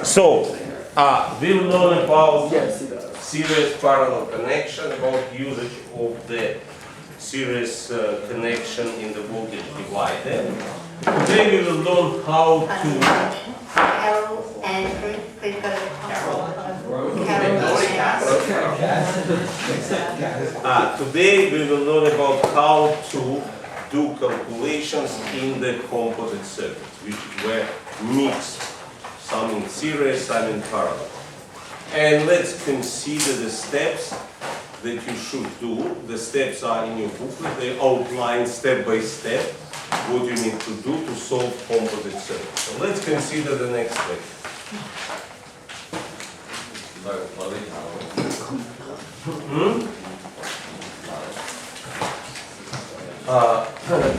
So, we'll learn about series parallel connection, about usage of the series connection in the voltage divider. Today we will learn how to today we will learn about how to do calculations in the composite circuits, which were mixed, some in series, some in parallel. And let's consider the steps that you should do. The steps are in your booklet. They outline step by step what you need to do to solve composite circuits. So let's consider the next step.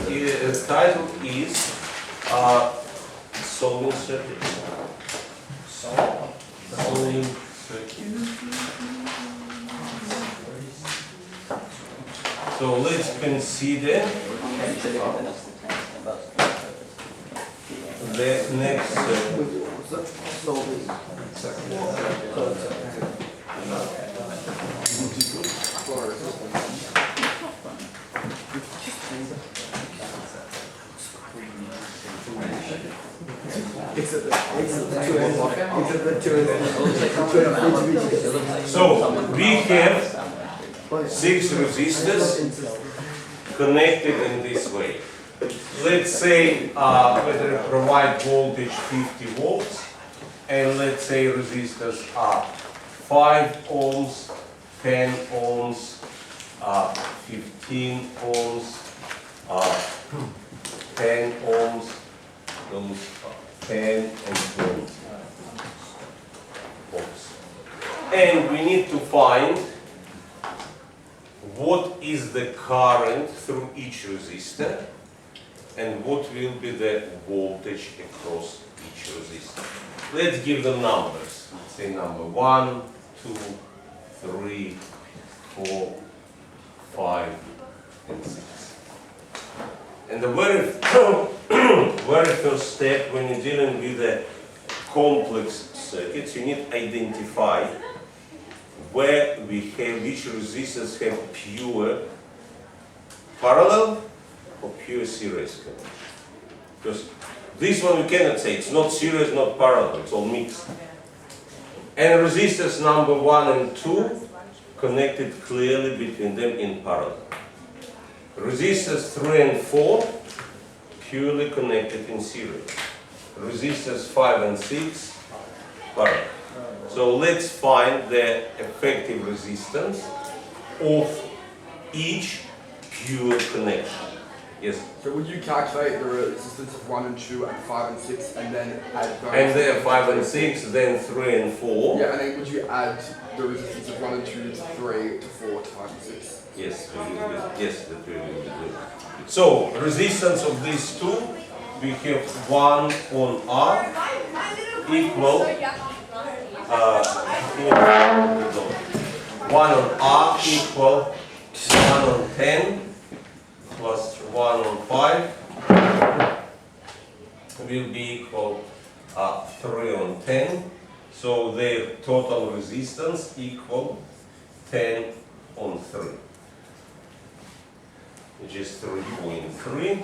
The title is solving circuits. Solving circuits. So let's consider the next circuit. So we have 6 resistors connected in this way. Let's say whether provide voltage 50 volts, and let's say resistors are 5 ohms, 10 ohms, 15 ohms, 10 ohms, those 10 and 20 ohms. And we need to find what is the current through each resistor and what will be the voltage across each resistor. Let's give them numbers. Say number 1, 2, 3, 4, 5, and 6. And the very first step when you're dealing with the complex circuits, you need to identify where we have, which resistors have pure parallel or pure series connection. Because this one we cannot say, it's not series, not parallel, it's all mixed. And resistors number 1 and 2 connected clearly between them in parallel. Resistors 3 and 4 purely connected in series. Resistors 5 and 6 parallel. So let's find the effective resistance of each pure connection. Yes? So would you calculate the resistance of 1 and 2 and 5 and 6 and then add those? And then 5 and 6, then 3 and 4. Yeah, and then would you add the resistance of 1 and 2 to 3 to 4 to 5 and 6? Yes, yes, that will be good. So, resistance of these two, we have 1 on R equal 1 on R equal 1 on 10 plus 1 on 5 will be equal 3 on 10. So their total resistance equal 10 on 3, which is 3.3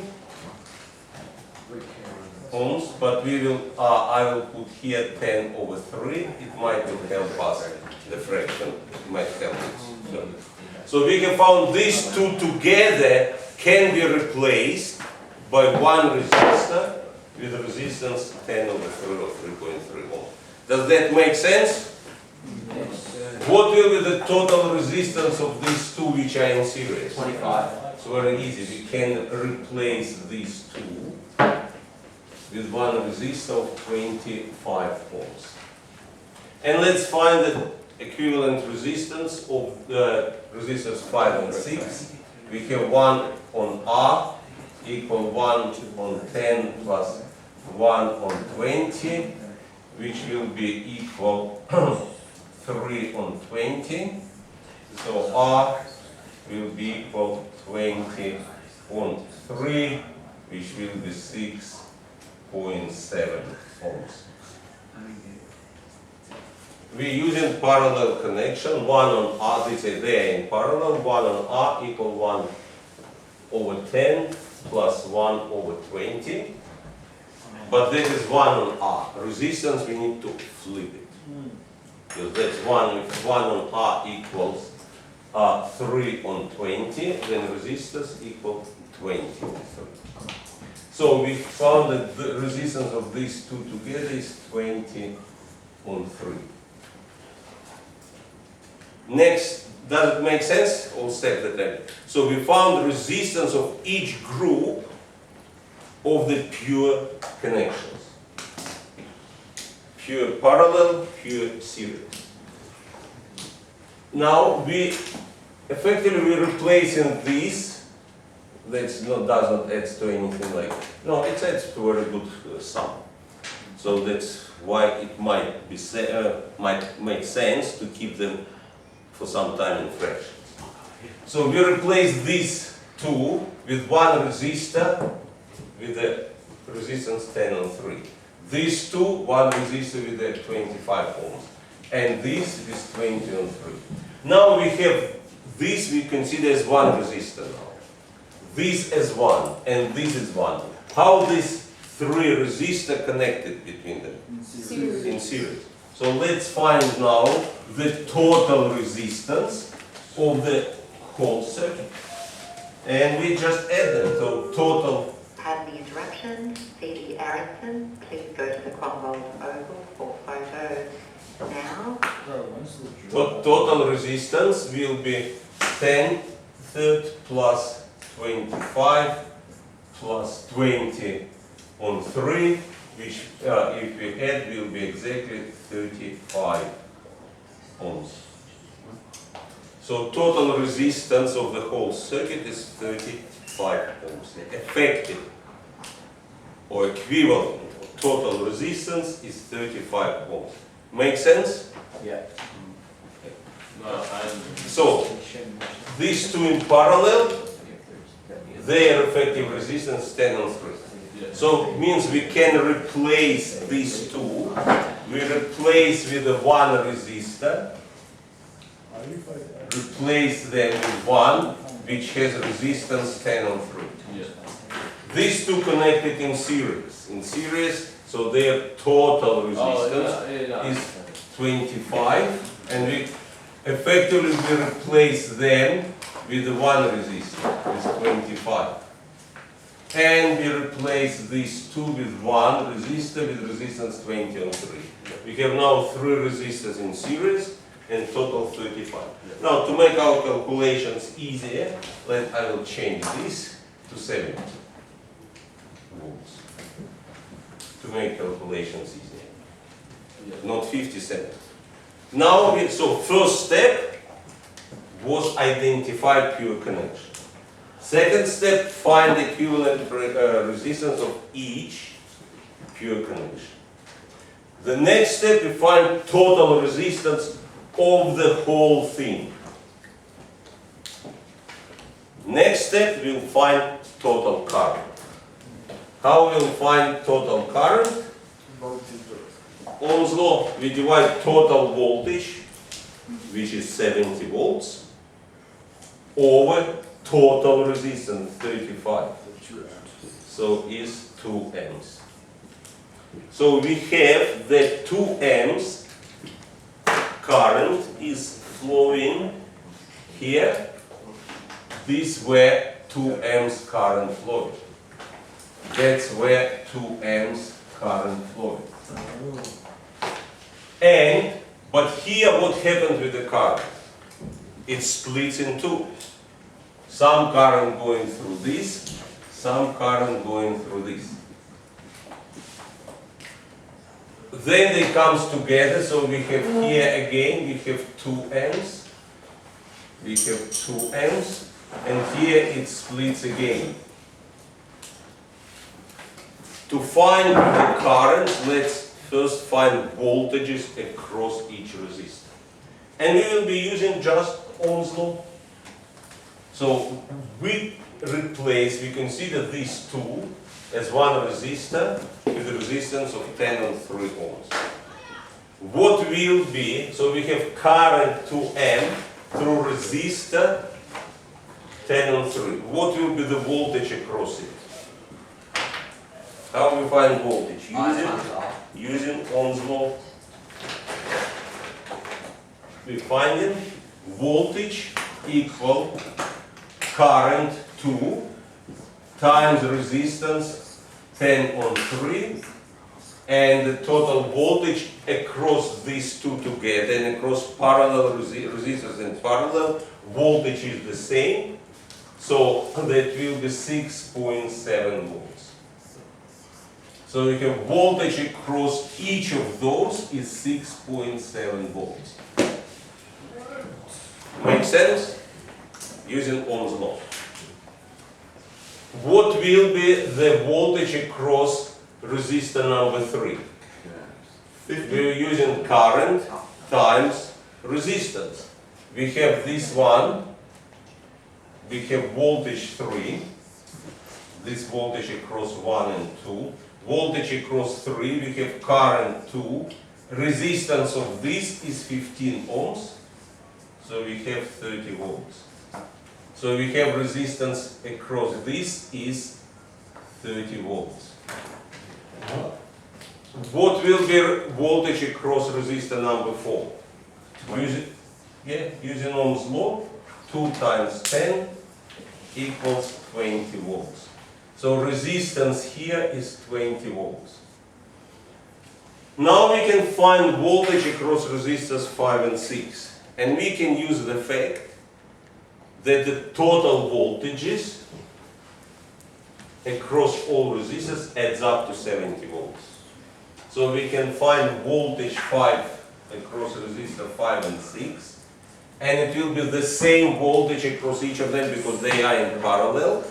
ohms, but we will, I will put here 10 over 3, it might will help us, the fraction might help it. So we have found these two together can be replaced by one resistor with a resistance 10 over 3 or 3.3 ohms. Does that make sense? Yes. What will be the total resistance of these two which are in series? 25. It's very easy. We can replace these two with one resistor of 25 ohms. And let's find the equivalent resistance of the resistors 5 and 6. We have 1 on R equal 1 on 10 plus 1 on 20, which will be equal 3 on 20. So R will be equal 20 on 3, which will be 6 0.7 ohms. We're using parallel connection, 1 on R, they say they are in parallel, 1 on R equal 1 over 10 plus 1 over 20. But that is 1 on R. Resistance, we need to flip it. Because that's 1, if 1 on R equals 3 on 20, then resistance equals 20 on 3. So we found that the resistance of these two together is 20 on 3. Next, does it make sense? All step the time. So we found resistance of each group of the pure connections. Pure parallel, pure series. Now we effectively replacing these. That's not does not add to anything like no, it adds to a very good sum. So that's why it might be might make sense to keep them for some time in fractions. So we replace these two with one resistor with the resistance 10 on 3. These two, one resistor with the 25 ohms. And this is 20 on 3. Now we have this we consider as one resistor now. This as one, and this is one. How these three resistors connected between them? In series. So let's find now the total resistance of the whole circuit. And we just add them. So total. Pardon the interruption. Phoebe Aronson, please go to the Cromwell Oval for photos now. Total resistance will be 10 third plus 25 plus 20 on 3, which if we add will be exactly 35 ohms. So total resistance of the whole circuit is 35 ohms. The effective or equivalent total resistance is 35 ohms. Make sense? Yeah. So these two in parallel, their effective resistance 10 on 3. So it means we can replace these two. We replace with the one resistor. Replace them with one which has resistance 10 on 3. These two connected in series. In series, so their total resistance is 25, and we effectively we replace them with the one resistor, is 25. And we replace these two with one resistor with resistance 20 on 3. We have now 3 resistors in series and total 35. Now to make our calculations easier, I will change this to 70 volts. To make calculations easier. Not 57. Now, so first step was identify pure connection. Second step, find the equivalent resistance of each pure connection. The next step, we find total resistance of the whole thing. Next step, we'll find total current. How we'll find total current? Ohm's law, we divide total voltage, which is 70 volts, over total resistance, 35. So is 2 amps. So we have that 2 amps current is flowing here. This where 2 amps current flowing. That's where 2 amps current flowing. But here what happens with the current? It splits in two. Some current going through this, some current going through this. Then they comes together, so we have here again, we have 2 amps. We have 2 amps, and here it splits again. To find the current, let's first find voltages across each resistor. And we will be using just Ohm's law. So we consider these two as one resistor with a resistance of 10 and 3 ohms. What will be, so we have current 2M through resistor 10 and 3. What will be the voltage across it? How we find voltage? Using Ohm's law. We find it voltage equal current 2 times resistance 10 on 3, and the total voltage across these two together and across parallel resistors in parallel, voltage is the same, so that will be 6.7 volts. So we have voltage across each of those is 6.7 volts. Make sense? Using Ohm's law. What will be the voltage across resistor number 3? We're using current times resistance. We have this one, we have voltage 3, this voltage across 1 and 2, voltage across 3, we have current 2, resistance of this is 15 ohms, so we have 30 volts. So we have resistance across this is 30 volts. What will be voltage across resistor number 4? Using Ohm's law, 2 times 10 equals 20 volts. So resistance here is 20 volts. Now we can find voltage across resistors 5 and 6. And we can use the fact that the total voltages across all resistors adds up to 70 volts. So we can find voltage 5 across resistor 5 and 6, and it will be the same voltage across each of them because they are in parallel.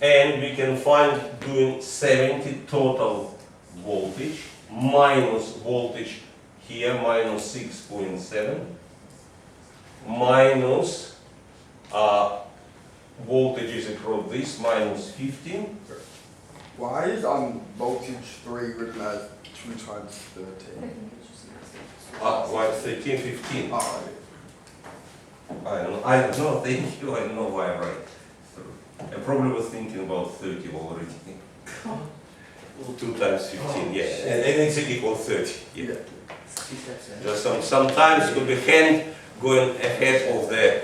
And we can find doing 70 total voltage minus voltage here minus 6.7 minus voltages across this minus 15. Why is voltage 3 written as 2 times 13? Why 13, 15? Oh, I don't know, thank you, I don't know why I write. I probably was thinking about 30 already. 2 times 15, yeah, and it's equal 30, yeah. Just sometimes could be hand going ahead of the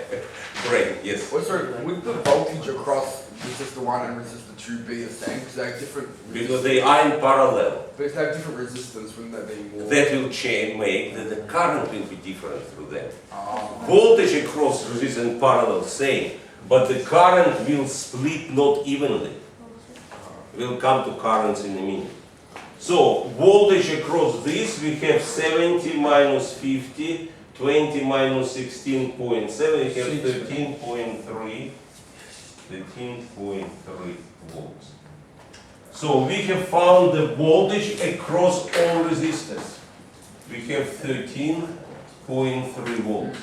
brain, yes. Well, sorry, would the voltage across resistor 1 and resistor 2 be the same? Because they have different Because they are in parallel. But if they have different resistance, wouldn't that be more? That will change, make that the current will be different through them. Ah. Voltage across resistors in parallel same, but the current will split not evenly. We'll come to currents in a minute. So voltage across this we have 70 minus 50, 20 minus 16.7, we have 13.3 volts. So we have found the voltage across all resistors. We have 13.3 volts.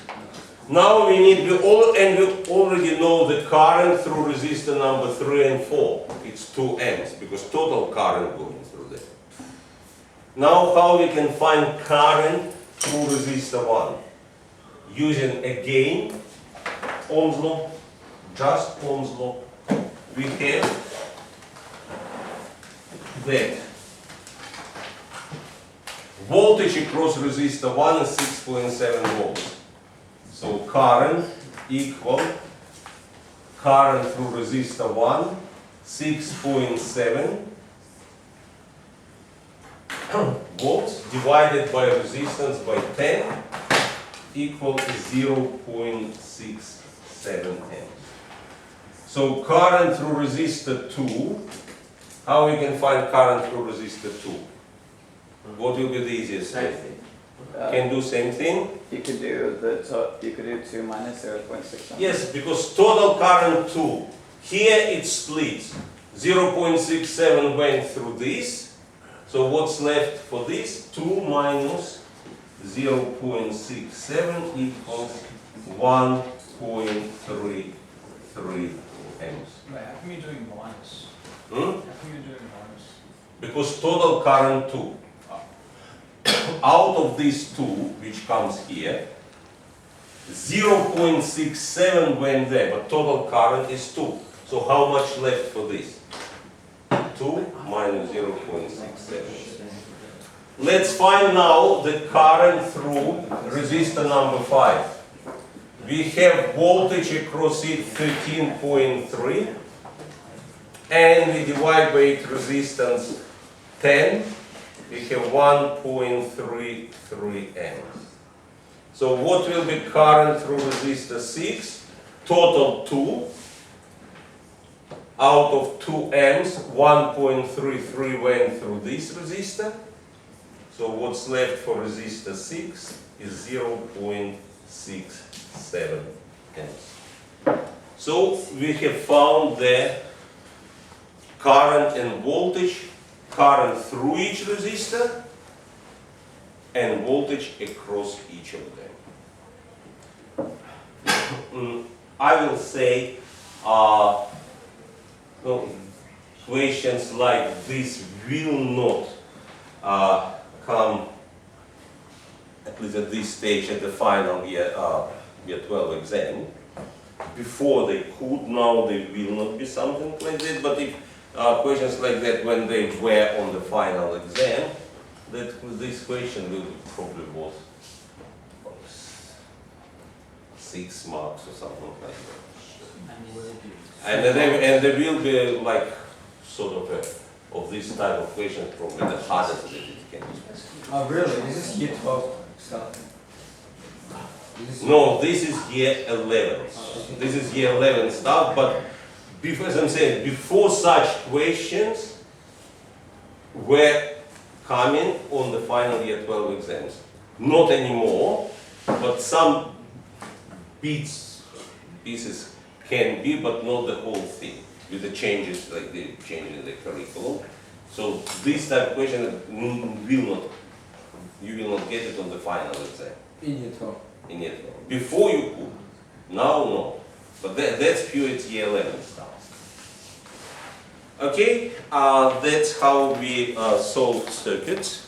Now we need, we already know the current through resistor number 3 and 4. It's 2 amps because total current going through there. Now how we can find current through resistor 1? Using again Ohm's law, just Ohm's law. We have that voltage across resistor 1 is 6.7 volts. So current equal current through resistor 1, 6.7 volts divided by resistance by 10 equal to 0.67 amps. So current through resistor 2, how we can find current through resistor 2? What will be the easiest way? Can do same thing? You could do 2 minus 0.6. Yes, because total current 2. Here it splits. 0.67 went through this. So what's left for this? 2 minus 0.67 equals 1.33 amps. Wait, how come you're doing minus? Because total current 2. Out of these 2, which comes here, 0.67 went there, but total current is 2. So how much left for this? 2 minus 0.67. Let's find now the current through resistor number 5. We have voltage across it 13.3, and we divide by its resistance 10. We have 1.33 amps. So what will be current through resistor 6? Total 2. Out of 2 amps, 1.33 went through this resistor. So what's left for resistor 6 is 0.67 amps. So we have found the current and voltage, current through each resistor, and voltage across each of them. I will say questions like this will not come, at least at this stage, at the final year 12 exam. Before they could, now they will not be something like that, but if questions like that when they were on the final exam, this question will be probably worth 6 marks or something like that. And there will be like sort of this type of questions probably the hardest that it can be. Oh, really? Is this year 12 stuff? No, this is year 11. This is year 11 stuff, but before, as I'm saying, before such questions were coming on the final year 12 exams. Not anymore, but some pieces can be, but not the whole thing, with the changes, like the change in the curriculum. So this type of question you will not get it on the final exam. In year 12. In year 12. Before you could, now no. But that's pure, it's year 11 stuff. Okay, that's how we solve circuits.